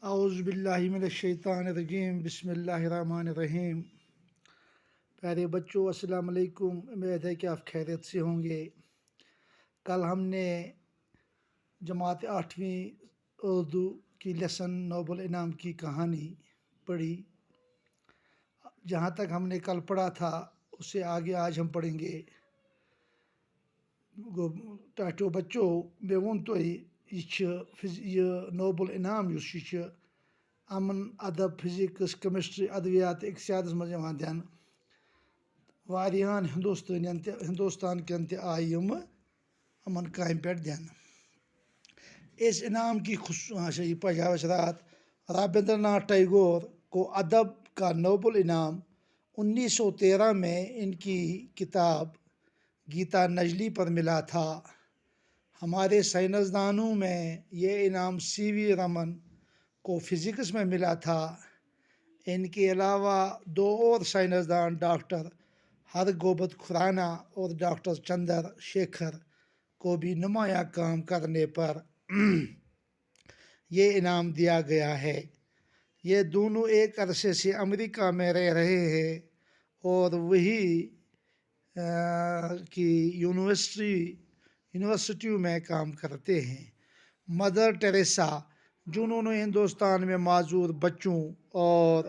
اعوذ باللہ من الشیطان الرجیم بسم اللہ الرحمن الرحیم۔ پیارے بچوں السلام علیکم، امید ہے کہ آپ خیریت سے ہوں گے۔ کل ہم نے جماعت 8ویں اردو کی لیسن نوبل انعام کی کہانی پڑھی۔ جہاں تک ہم نے کل پڑھا تھا اس سے آگے آج ہم پڑھیں گے۔ ٹاٹو بچوں بے ون تو یہ نوبل انعام یہ امن ادب فزکس کیمسٹری ادویات اقتصاد مز دن واریاہن ہندوستان کن تہ آئی امن کامہ پہ دن۔ اس انعام کی یہ پڑھا رات رابندر ناتھ ٹیگور کو ادب کا نوبل انعام 1913 میں ان کی کتاب گیتا نجلی پر ملا تھا۔ ہمارے سائنسدانوں میں یہ انعام سی وی رمن کو فزکس میں ملا تھا۔ ان کے علاوہ دو اور سائنسدان ڈاکٹر ہر گوبت کھرانا اور ڈاکٹر چندر شیکھر کو بھی نمایاں کام کرنے پر یہ انعام دیا گیا ہے۔ یہ دونوں ایک عرصے سے امریکہ میں رہ رہے ہیں اور وہی کی یونیورسٹیوں میں کام کرتے ہیں۔ مدر ٹریسا جنہوں نے ہندوستان میں معذور بچوں اور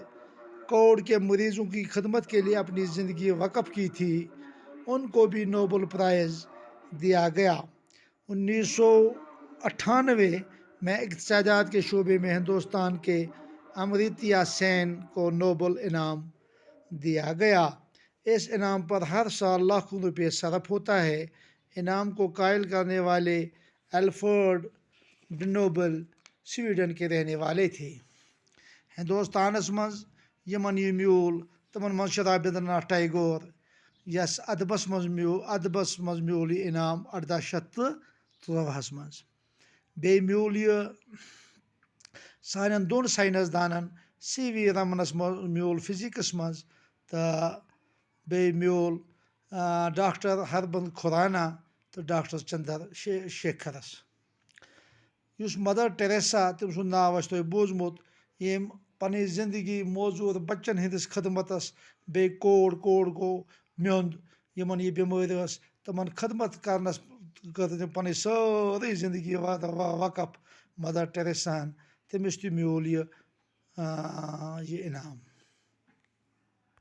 کوڑ کے مریضوں کی خدمت کے لیے اپنی زندگی وقف کی تھی، ان کو بھی نوبل پرائز دیا گیا۔ 1998 میں اقتصادیات کے شعبے میں ہندوستان کے امریتیا سین کو نوبل انعام دیا گیا۔ اس انعام پر ہر سال لاکھوں روپے صرف ہوتا ہے۔ انعام کو قائل کرنے والے الفریڈ نوبل سویڈن کے رہنے والے تھے۔ ہندوستانس مز یمن یہ میول تمن مز رابندر ناتھ ٹیگور یس ادبس مز میول یہ انعام 1813 مز۔ بی میول یہ سانن دون سائنسدانن سی وی رمنس میول فزکس مز تو بی میول ڈاکٹر ہربند کھرانا تو ڈاکٹر چندر شیکھرس۔ اس مدر ٹریسا تم سن ناو تہ بوزمت یم پنہ زندگی موزور بچن ہندس خدمتس بی کوڑ گو میوند یمن یہ بیمار ٲس تمن خدمت کرنس کر تم پنہ ساری زندگی وقف مدر ٹریساہن، تمس تہ میول یہ انعام۔